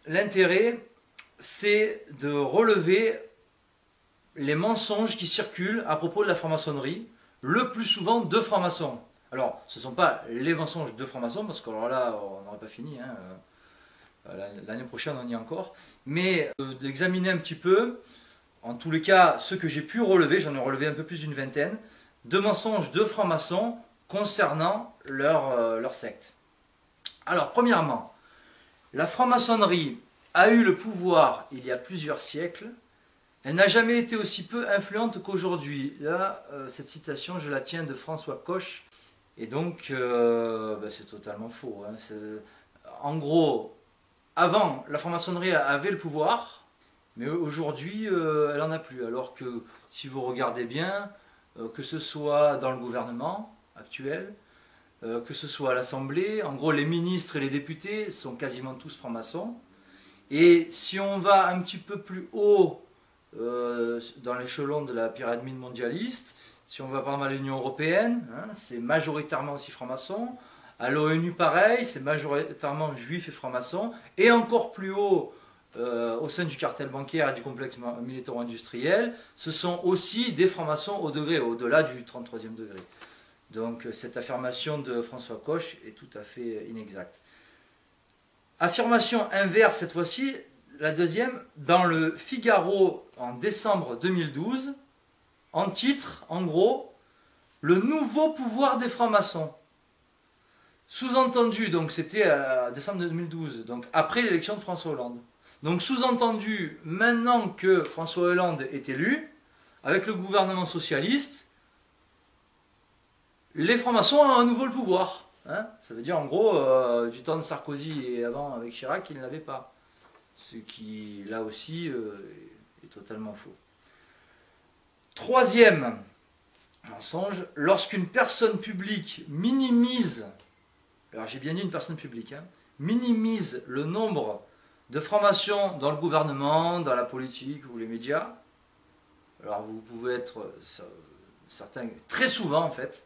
l'intérêt, c'est de relever les mensonges qui circulent à propos de la franc-maçonnerie, le plus souvent de francs-maçons. Alors, ce ne sont pas les mensonges de francs-maçons, parce que alors là, on n'aurait pas fini, hein, l'année prochaine on y est encore, mais d'examiner un petit peu, en tous les cas, ceux que j'ai pu relever, j'en ai relevé un peu plus d'une vingtaine, de mensonges de francs-maçons concernant leur secte. Alors, premièrement, la franc-maçonnerie a eu le pouvoir il y a plusieurs siècles. Elle n'a jamais été aussi peu influente qu'aujourd'hui. Là, cette citation, je la tiens de François Coche. Et donc, c'est totalement faux. Hein. En gros, avant, la franc-maçonnerie avait le pouvoir, mais aujourd'hui, elle n'en a plus. Alors que, si vous regardez bien, que ce soit dans le gouvernement actuel, que ce soit à l'Assemblée, en gros, les ministres et les députés sont quasiment tous francs-maçons. Et si on va un petit peu plus haut dans l'échelon de la pyramide mondialiste, si on va par exemple à l'Union Européenne, hein, c'est majoritairement aussi franc-maçon. À l'ONU, pareil, c'est majoritairement juifs et francs-maçons. Et encore plus haut, au sein du cartel bancaire et du complexe militaro-industriel, ce sont aussi des francs-maçons au-delà du 33e degré. Donc cette affirmation de François Coche est tout à fait inexacte. Affirmation inverse cette fois-ci, la deuxième, dans le Figaro en décembre 2012, en titre, en gros, le nouveau pouvoir des francs-maçons. Sous-entendu, donc c'était en décembre 2012, donc après l'élection de François Hollande. Donc sous-entendu, maintenant que François Hollande est élu, avec le gouvernement socialiste, les francs-maçons ont à nouveau le pouvoir. Hein, ça veut dire en gros, du temps de Sarkozy et avant avec Chirac, ils ne l'avaient pas. Ce qui, là aussi, est totalement faux. Troisième mensonge, lorsqu'une personne publique minimise, alors j'ai bien dit une personne publique, hein, minimise le nombre de francs-maçons dans le gouvernement, dans la politique ou les médias, alors vous pouvez être certain, très souvent en fait,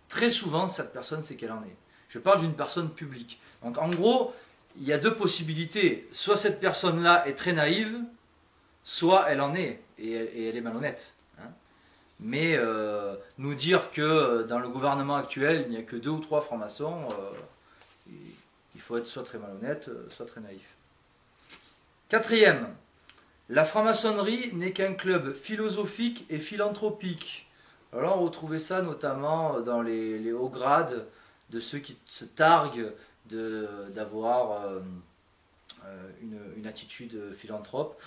très souvent cette personne c'est qu'elle en est. Je parle d'une personne publique. Donc en gros, il y a deux possibilités. Soit cette personne-là est très naïve, soit elle en est, et elle est malhonnête. Hein. Mais nous dire que dans le gouvernement actuel, il n'y a que 2 ou 3 francs-maçons, il faut être soit très malhonnête, soit très naïf. Quatrième, la franc-maçonnerie n'est qu'un club philosophique et philanthropique. Alors on retrouvait ça notamment dans les hauts grades de ceux qui se targuent d'avoir une attitude philanthrope,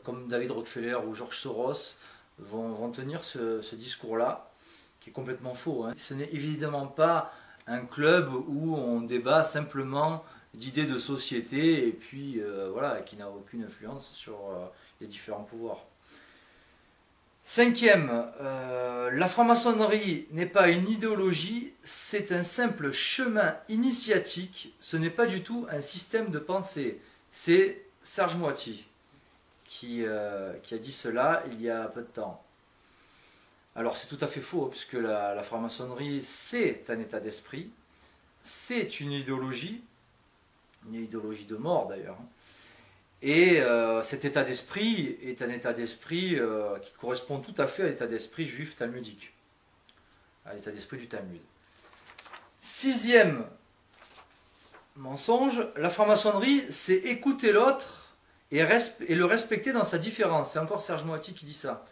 comme David Rockefeller ou George Soros vont tenir ce discours-là, qui est complètement faux. Hein. Ce n'est évidemment pas un club où on débat simplement d'idées de société et puis voilà, qui n'a aucune influence sur les différents pouvoirs. Cinquième, la franc-maçonnerie n'est pas une idéologie, c'est un simple chemin initiatique, ce n'est pas du tout un système de pensée. C'est Serge Moiti qui a dit cela il y a peu de temps. Alors c'est tout à fait faux, puisque la franc-maçonnerie c'est un état d'esprit, c'est une idéologie de mort d'ailleurs. Et cet état d'esprit est un état d'esprit qui correspond tout à fait à l'état d'esprit juif talmudique, à l'état d'esprit du Talmud. Sixième mensonge, la franc-maçonnerie, c'est écouter l'autre et le respecter dans sa différence. C'est encore Serge Moiti qui dit ça.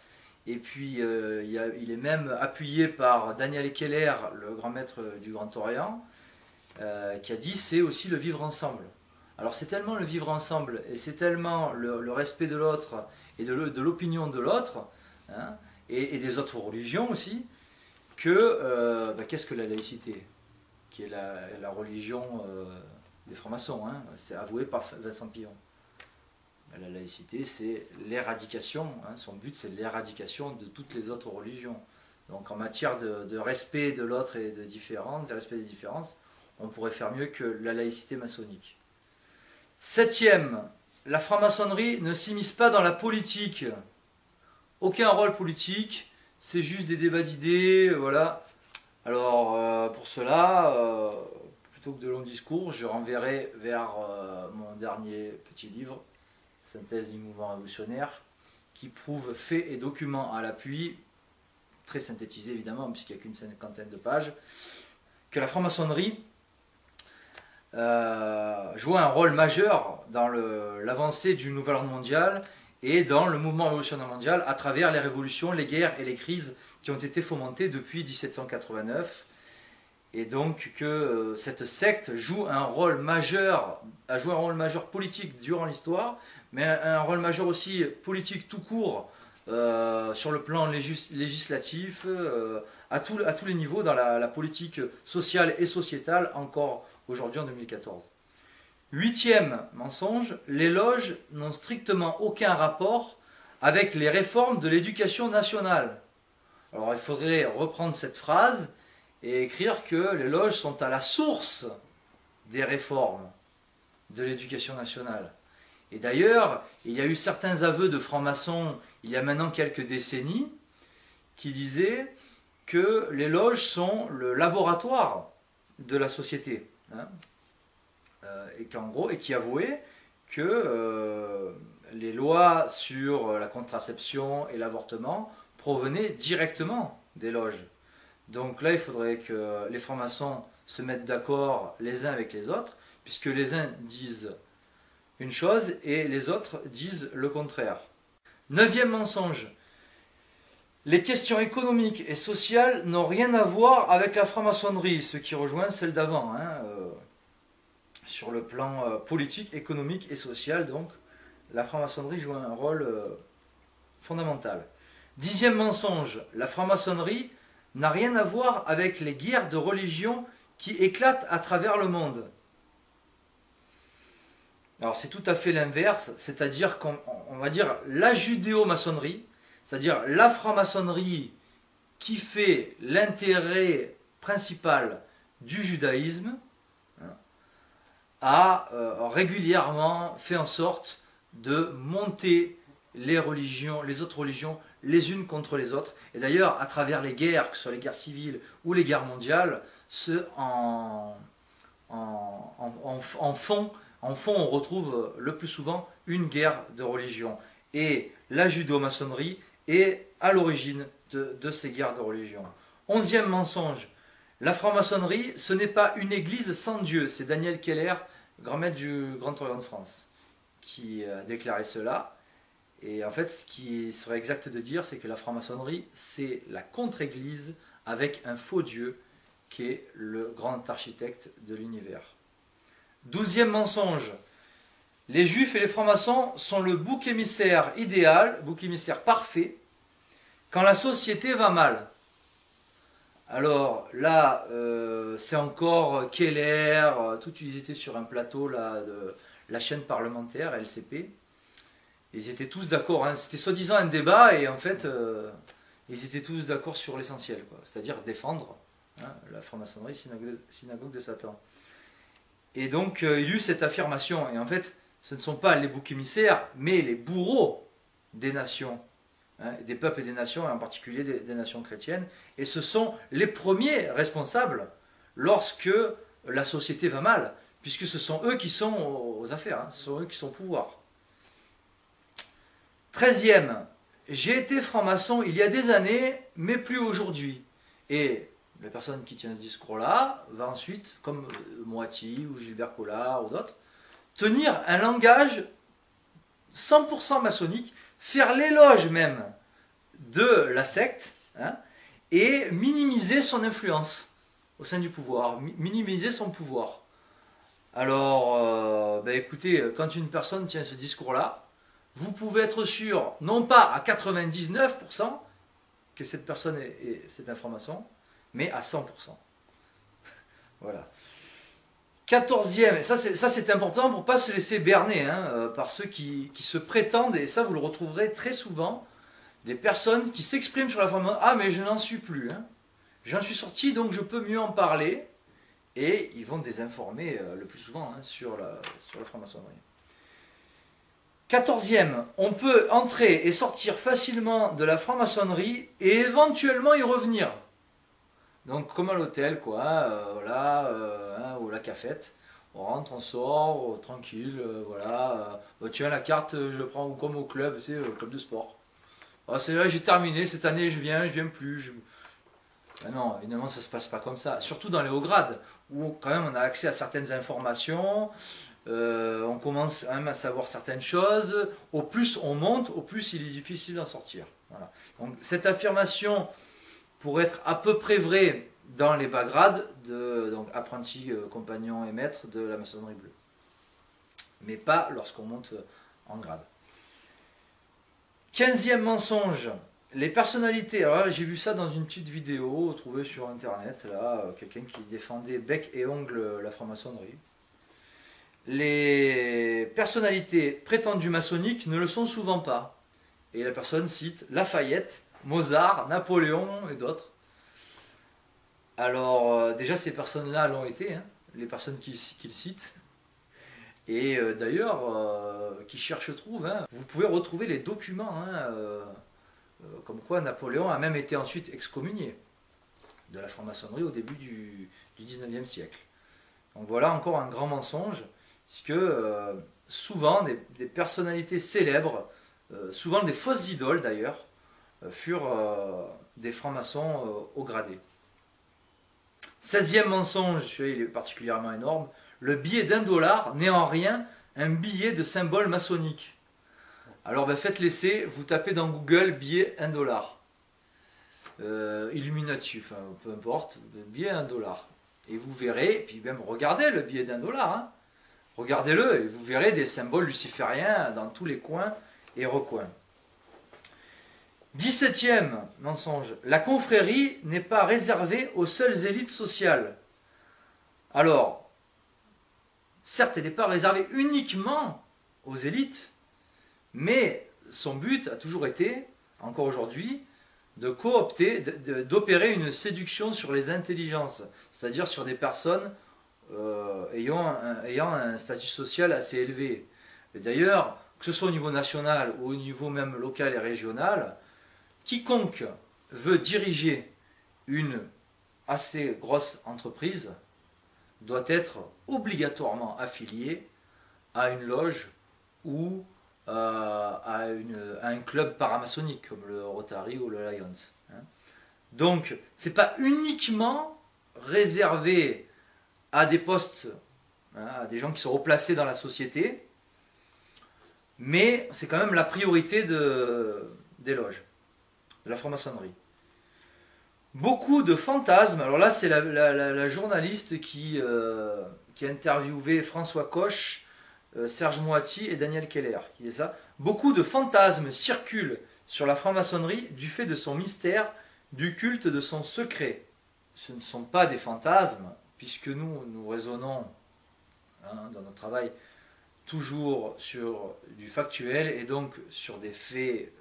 Et puis il est même appuyé par Daniel Keller, le grand maître du Grand Orient, qui a dit c'est aussi le vivre ensemble. Alors c'est tellement le vivre ensemble et c'est tellement le respect de l'autre et de l'opinion de l'autre, hein, et des autres religions aussi, que qu'est-ce que la laïcité, qui est la religion des francs-maçons, hein, c'est avoué par Vincent Pillon. La laïcité c'est l'éradication, hein, son but c'est l'éradication de toutes les autres religions. Donc en matière de respect de l'autre et de respect des différences, on pourrait faire mieux que la laïcité maçonnique. Septième, la franc-maçonnerie ne s'immisce pas dans la politique. Aucun rôle politique, c'est juste des débats d'idées, voilà. Alors pour cela, plutôt que de longs discours, je renverrai vers mon dernier petit livre, Synthèse du mouvement révolutionnaire, qui prouve faits et documents à l'appui, très synthétisé évidemment, puisqu'il n'y a qu'une cinquantaine de pages, que la franc-maçonnerie jouait un rôle majeur dans l'avancée du nouvel ordre mondial et dans le mouvement révolutionnaire mondial à travers les révolutions, les guerres et les crises qui ont été fomentées depuis 1789. Et donc que cette secte joue un rôle majeur, a joué un rôle majeur politique durant l'histoire, mais un rôle majeur aussi politique tout court sur le plan législatif, à tous les niveaux dans la politique sociale et sociétale encore aujourd'hui en 2014. Huitième mensonge, les loges n'ont strictement aucun rapport avec les réformes de l'éducation nationale. Alors il faudrait reprendre cette phrase et écrire que les loges sont à la source des réformes de l'éducation nationale. Et d'ailleurs, il y a eu certains aveux de francs-maçons il y a maintenant quelques décennies qui disaient que les loges sont le laboratoire de la société. Hein, et qui avouaient que les lois sur la contraception et l'avortement provenaient directement des loges. Donc là, il faudrait que les francs-maçons se mettent d'accord les uns avec les autres, puisque les uns disent une chose et les autres disent le contraire. Neuvième mensonge. Les questions économiques et sociales n'ont rien à voir avec la franc-maçonnerie, ce qui rejoint celle d'avant. Sur le plan politique, économique et social, donc, la franc-maçonnerie joue un rôle fondamental. Dixième mensonge. La franc-maçonnerie n'a rien à voir avec les guerres de religion qui éclatent à travers le monde. Alors c'est tout à fait l'inverse, c'est-à-dire qu'on va dire la judéo-maçonnerie, c'est-à-dire la franc-maçonnerie qui fait l'intérêt principal du judaïsme, a régulièrement fait en sorte de monter les religions, les autres religions, les unes contre les autres. Et d'ailleurs, à travers les guerres, que ce soit les guerres civiles ou les guerres mondiales, en fond, on retrouve le plus souvent une guerre de religion. Et la judéo-maçonnerie est à l'origine de ces guerres de religion. Onzième mensonge. La franc-maçonnerie, ce n'est pas une église sans Dieu. C'est Daniel Keller, grand maître du Grand Orient de France, qui a déclaré cela. Et en fait, ce qui serait exact de dire, c'est que la franc-maçonnerie, c'est la contre-église avec un faux Dieu qui est le grand architecte de l'univers. Douzième mensonge. Les juifs et les francs-maçons sont le bouc émissaire idéal, bouc émissaire parfait, quand la société va mal. Alors là, c'est encore Keller, ils étaient sur un plateau là, de la chaîne parlementaire, LCP. Ils étaient tous d'accord, hein, c'était soi-disant un débat et en fait, ils étaient tous d'accord sur l'essentiel, c'est-à-dire défendre la franc-maçonnerie, synagogue de Satan. Et donc, il y a eu cette affirmation, et en fait, ce ne sont pas les boucs émissaires, mais les bourreaux des nations. Des peuples et des nations, et en particulier des nations chrétiennes, et ce sont les premiers responsables lorsque la société va mal, puisque ce sont eux qui sont aux affaires, ce sont eux qui sont au pouvoir. 13e, j'ai été franc-maçon il y a des années, mais plus aujourd'hui. Et la personne qui tient ce discours-là va ensuite, comme Moiti ou Gilbert Collard ou d'autres, tenir un langage 100% maçonnique, faire l'éloge même de la secte, et minimiser son influence au sein du pouvoir, minimiser son pouvoir. Alors, écoutez, quand une personne tient ce discours-là, vous pouvez être sûr, non pas à 99% que cette personne c'est un franc-maçon, mais à 100%. Voilà. 14e, et ça c'est important pour ne pas se laisser berner par ceux qui se prétendent, et ça vous le retrouverez très souvent, des personnes qui s'expriment sur la franc-maçonnerie. Ah mais je n'en suis plus, j'en suis sorti donc je peux mieux en parler, et ils vont désinformer le plus souvent sur la franc-maçonnerie. 14e, on peut entrer et sortir facilement de la franc-maçonnerie et éventuellement y revenir. Donc comme à l'hôtel, quoi, voilà, ou ou la cafette. On rentre, on sort, tranquille, voilà. Tiens, la carte, je le prends comme au club, c'est le club de sport. C'est là, j'ai terminé, cette année je viens plus. Ben non, évidemment, ça ne se passe pas comme ça. Surtout dans les hauts grades, où quand même on a accès à certaines informations, on commence quand même à savoir certaines choses. Au plus on monte, au plus il est difficile d'en sortir. Voilà. Donc cette affirmation, pour être à peu près vraie dans les bas grades, donc apprenti, compagnon et maître de la maçonnerie bleue. Mais pas lorsqu'on monte en grade. 15e mensonge, les personnalités. Alors là, j'ai vu ça dans une petite vidéo trouvée sur internet, là, quelqu'un qui défendait bec et ongle la franc-maçonnerie. Les personnalités prétendues maçonniques ne le sont souvent pas. Et la personne cite Lafayette, Mozart, Napoléon et d'autres. Alors, déjà, ces personnes-là l'ont été, hein, les personnes qu'il cite. Et d'ailleurs, qui cherche trouve, hein, vous pouvez retrouver les documents, hein, comme quoi Napoléon a même été ensuite excommunié de la franc-maçonnerie au début du 19e siècle. Donc voilà encore un grand mensonge, puisque souvent des personnalités célèbres, souvent des fausses idoles d'ailleurs, furent des francs-maçons haut gradés. 16e mensonge, celui-là il est particulièrement énorme, le billet d'1$ n'est en rien un billet de symbole maçonnique. Alors faites l'essai, vous tapez dans Google billet 1$. Illuminati, enfin peu importe, billet 1$. Et vous verrez, puis même regardez le billet d'1$, hein. Regardez-le et vous verrez des symboles lucifériens dans tous les coins et recoins. 17e mensonge, la confrérie n'est pas réservée aux seules élites sociales. Alors, certes, elle n'est pas réservée uniquement aux élites, mais son but a toujours été, encore aujourd'hui, de coopter, d'opérer une séduction sur les intelligences, c'est-à-dire sur des personnes ayant un statut social assez élevé. Et d'ailleurs, que ce soit au niveau national ou au niveau même local et régional, quiconque veut diriger une assez grosse entreprise doit être obligatoirement affilié à une loge ou à un club paramaçonnique comme le Rotary ou le Lions. Donc, ce n'est pas uniquement réservé à des postes, à des gens qui sont haut placés dans la société, mais c'est quand même la priorité des loges, de la franc-maçonnerie. Beaucoup de fantasmes, alors là c'est la journaliste qui a interviewé François Coche, Serge Moati et Daniel Keller, qui dit ça. Beaucoup de fantasmes circulent sur la franc-maçonnerie du fait de son mystère, du culte de son secret. Ce ne sont pas des fantasmes, puisque nous raisonnons dans notre travail toujours sur du factuel et donc sur des faits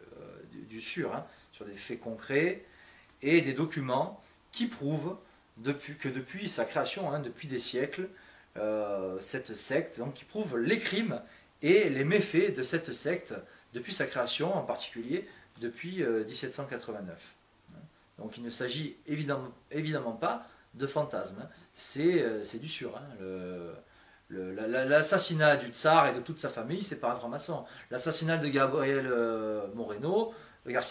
du sûr, sur des faits concrets et des documents qui prouvent que depuis sa création, depuis des siècles, cette secte, donc qui prouve les crimes et les méfaits de cette secte depuis sa création, en particulier depuis 1789. Donc il ne s'agit évidemment pas de fantasmes, c'est du sûr. L'assassinat du tsar et de toute sa famille, c'est par un franc-maçon. L'assassinat de Gabriel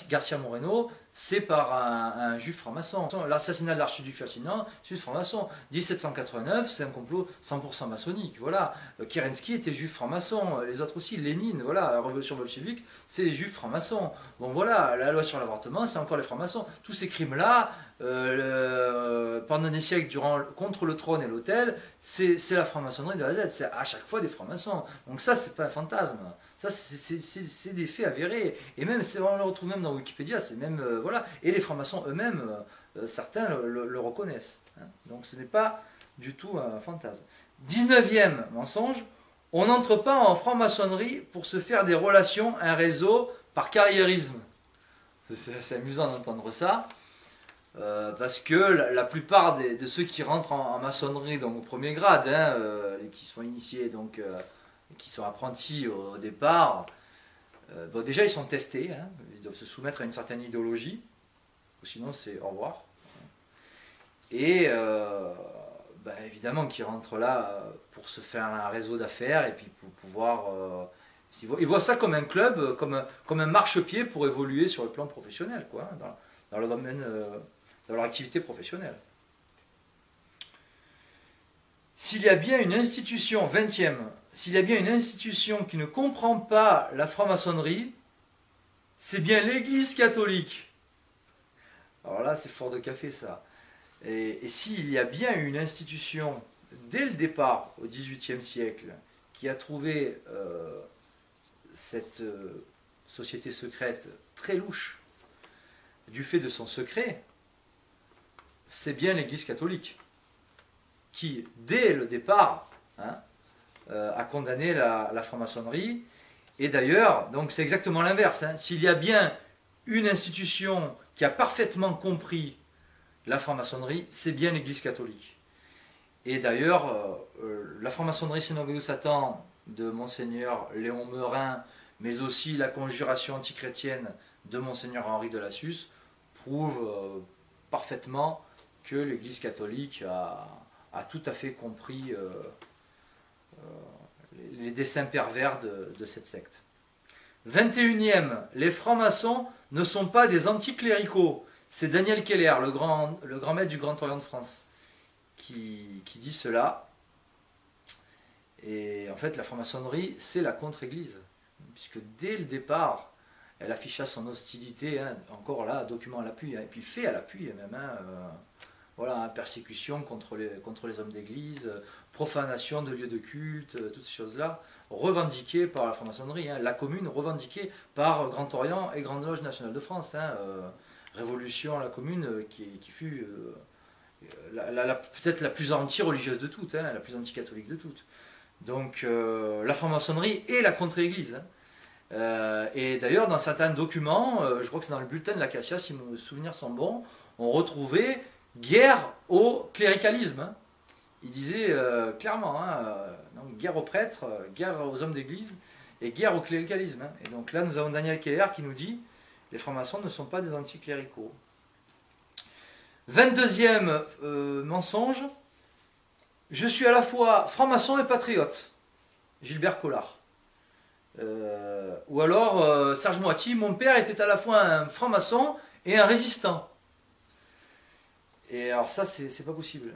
Garcia Moreno, c'est par un juif franc-maçon. L'assassinat de l'archiduc Ferdinand, c'est franc-maçon. 1789, c'est un complot 100% maçonnique. Voilà. Kerensky était juif franc-maçon, les autres aussi, Lénine, voilà, la révolution bolchevique, c'est les juifs francs-maçons. Bon voilà, la loi sur l'avortement, c'est encore les francs-maçons. Tous ces crimes-là, pendant des siècles, contre le trône et l'autel, c'est la franc-maçonnerie de la Z, c'est à chaque fois des francs-maçons. Donc ça, c'est pas un fantasme. Ça, c'est des faits avérés. Et même, on le retrouve même dans Wikipédia, c'est même, voilà. Et les francs-maçons eux-mêmes, certains le reconnaissent. Donc ce n'est pas du tout un fantasme. 19e mensonge, on n'entre pas en franc-maçonnerie pour se faire des relations, un réseau, par carriérisme. C'est assez amusant d'entendre ça. Parce que la plupart de ceux qui rentrent en maçonnerie, donc au premier grade, qui sont initiés, donc qui sont apprentis au départ, déjà ils sont testés, ils doivent se soumettre à une certaine idéologie, sinon c'est au revoir. Et évidemment qu'ils rentrent là pour se faire un réseau d'affaires et puis pour pouvoir... ils voient ça comme un club, comme un marchepied pour évoluer sur le plan professionnel, quoi, dans le domaine, dans leur activité professionnelle. S'il y a bien une institution, 20e, s'il y a bien une institution qui ne comprend pas la franc-maçonnerie, c'est bien l'Église catholique. Alors là, c'est fort de café, ça. Et s'il y a bien une institution, dès le départ, au XVIIIe siècle, qui a trouvé cette société secrète très louche, du fait de son secret, c'est bien l'Église catholique, qui, dès le départ, a condamné la franc-maçonnerie. Et d'ailleurs, donc c'est exactement l'inverse. S'il y a bien une institution qui a parfaitement compris la franc-maçonnerie, c'est bien l'Église catholique. Et d'ailleurs, la franc-maçonnerie synagogue de Satan de Monseigneur Léon Meurin, mais aussi la conjuration antichrétienne de Monseigneur Henri de Lassus, prouvent parfaitement que l'Église catholique a tout à fait compris les desseins pervers de cette secte. 21e, les francs-maçons ne sont pas des anticléricaux. C'est Daniel Keller, le grand maître du Grand Orient de France, qui dit cela. Et en fait, la franc-maçonnerie, c'est la contre-église, puisque dès le départ, elle afficha son hostilité, encore là, document à l'appui, et puis fait à l'appui même, voilà, persécution contre les hommes d'église, profanation de lieux de culte, toutes ces choses-là, revendiquées par la franc-maçonnerie, la commune revendiquée par Grand Orient et Grande Loge nationale de France, révolution à la commune qui fut peut-être la plus anti-religieuse de toutes, la plus anti-catholique de toutes. Donc la franc-maçonnerie et la contre-église. Et d'ailleurs, dans certains documents, je crois que c'est dans le bulletin de l'Acacia, si mes souvenirs sont bons, on retrouvait guerre au cléricalisme. Il disait clairement, donc, guerre aux prêtres, guerre aux hommes d'église et guerre au cléricalisme. Et donc là, nous avons Daniel Keller qui nous dit les francs-maçons ne sont pas des anticléricaux. 22e mensonge, je suis à la fois franc-maçon et patriote. Gilbert Collard. Ou alors Serge Moiti, mon père était à la fois un franc-maçon et un résistant. Et alors ça, c'est pas possible,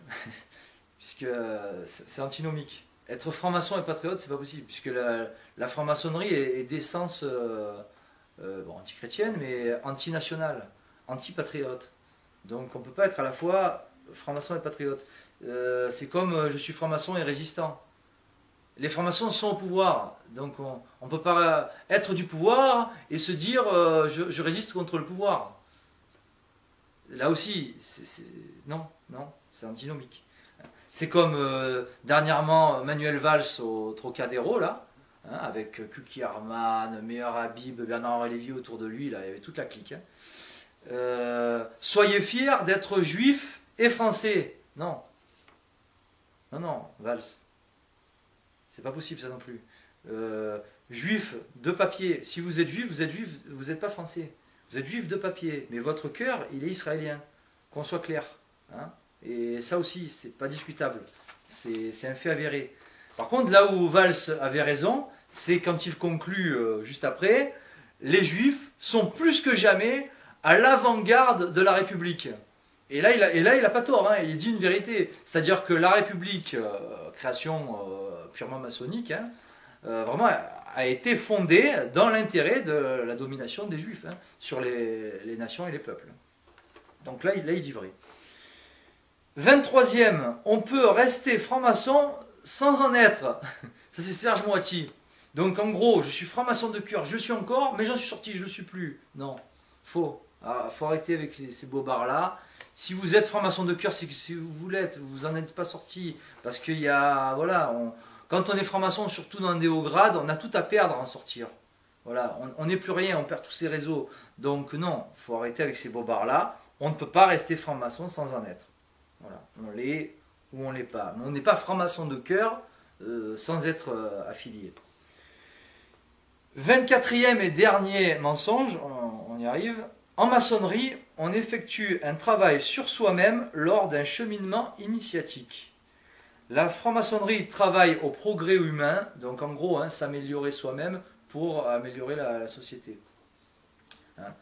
puisque c'est antinomique. Être franc-maçon et patriote, c'est pas possible, puisque la franc-maçonnerie est d'essence anti-chrétienne, mais anti-nationale, anti-patriote. Donc on ne peut pas être à la fois franc-maçon et patriote. C'est comme je suis franc-maçon et résistant. Les francs-maçons sont au pouvoir, donc on ne peut pas être du pouvoir et se dire je résiste contre le pouvoir. Là aussi, non, c'est antinomique. C'est comme dernièrement Manuel Valls au Trocadéro, là, avec Kuki Arman, Meir Habib, Bernard Lévy autour de lui, là, il y avait toute la clique. Soyez fiers d'être juif et français. Non, Valls. C'est pas possible ça non plus. Juif de papier. Si vous êtes juif, vous n'êtes pas français. Vous êtes juif de papier, mais votre cœur, il est israélien. Qu'on soit clair. Et ça aussi, c'est pas discutable. C'est un fait avéré. Par contre, là où Valls avait raison, c'est quand il conclut juste après, les juifs sont plus que jamais à l'avant-garde de la République. Et là, il n'a pas tort, il dit une vérité. C'est-à-dire que la République, création purement maçonnique, vraiment a été fondée dans l'intérêt de la domination des Juifs sur les nations et les peuples. Donc là, il dit vrai. 23e, on peut rester franc-maçon sans en être. Ça, c'est Serge Moiti. Donc en gros, je suis franc-maçon de cœur, je le suis encore, mais j'en suis sorti, je ne le suis plus. Non, faux. Faut arrêter avec ces bobards-là. Si vous êtes franc-maçon de cœur, c'est que si vous l'êtes, vous n'en êtes pas sorti. Parce qu'il y a, voilà, quand on est franc-maçon, surtout dans des hauts grades, on a tout à perdre à en sortir. Voilà, on n'est plus rien, on perd tous ces réseaux. Donc non, il faut arrêter avec ces bobards-là. On ne peut pas rester franc-maçon sans en être. Voilà, on l'est ou on ne l'est pas. Mais on n'est pas franc-maçon de cœur sans être affilié. 24e et dernier mensonge, on y arrive. En maçonnerie, on effectue un travail sur soi-même lors d'un cheminement initiatique. La franc-maçonnerie travaille au progrès humain, donc en gros, hein, s'améliorer soi-même pour améliorer la société. Hein.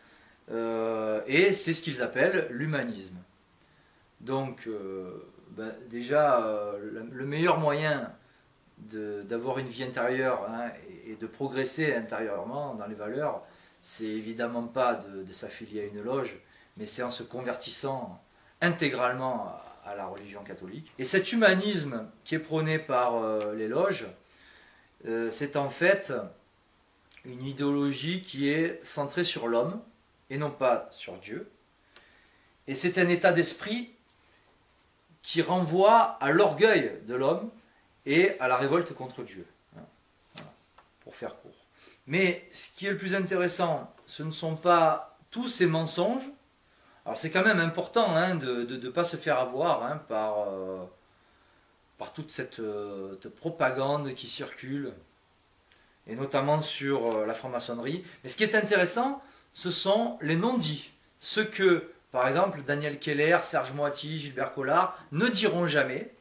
Et c'est ce qu'ils appellent l'humanisme. Donc, déjà, le meilleur moyen d'avoir une vie intérieure, hein, et de progresser intérieurement dans les valeurs, c'est évidemment pas de s'affilier à une loge, mais c'est en se convertissant intégralement à la religion catholique. Et cet humanisme qui est prôné par les loges, c'est en fait une idéologie qui est centrée sur l'homme et non pas sur Dieu. Et c'est un état d'esprit qui renvoie à l'orgueil de l'homme et à la révolte contre Dieu. Voilà, pour faire court. Mais ce qui est le plus intéressant, ce ne sont pas tous ces mensonges. Alors c'est quand même important, hein, de ne pas se faire avoir, hein, par toute cette propagande qui circule, et notamment sur la franc-maçonnerie. Mais ce qui est intéressant, ce sont les non-dits. Ce que, par exemple, Daniel Keller, Serge Moiti, Gilbert Collard ne diront jamais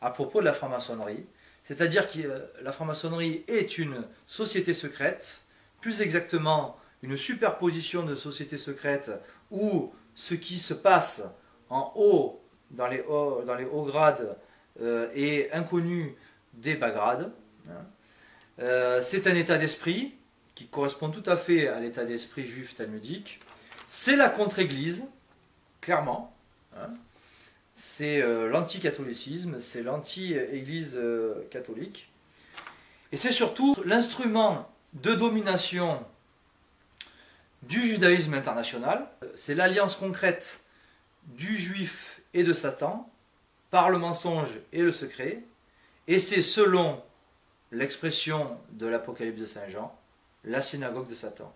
à propos de la franc-maçonnerie. C'est-à-dire que la franc-maçonnerie est une société secrète, plus exactement une superposition de sociétés secrètes où ce qui se passe en haut, dans les hauts grades, est inconnu des bas grades. C'est un état d'esprit qui correspond tout à fait à l'état d'esprit juif talmudique. C'est la contre-église, clairement. C'est l'anti-catholicisme, c'est l'anti-église catholique. Et c'est surtout l'instrument de domination du judaïsme international. C'est l'alliance concrète du juif et de Satan par le mensonge et le secret. Et c'est, selon l'expression de l'Apocalypse de Saint Jean, la synagogue de Satan.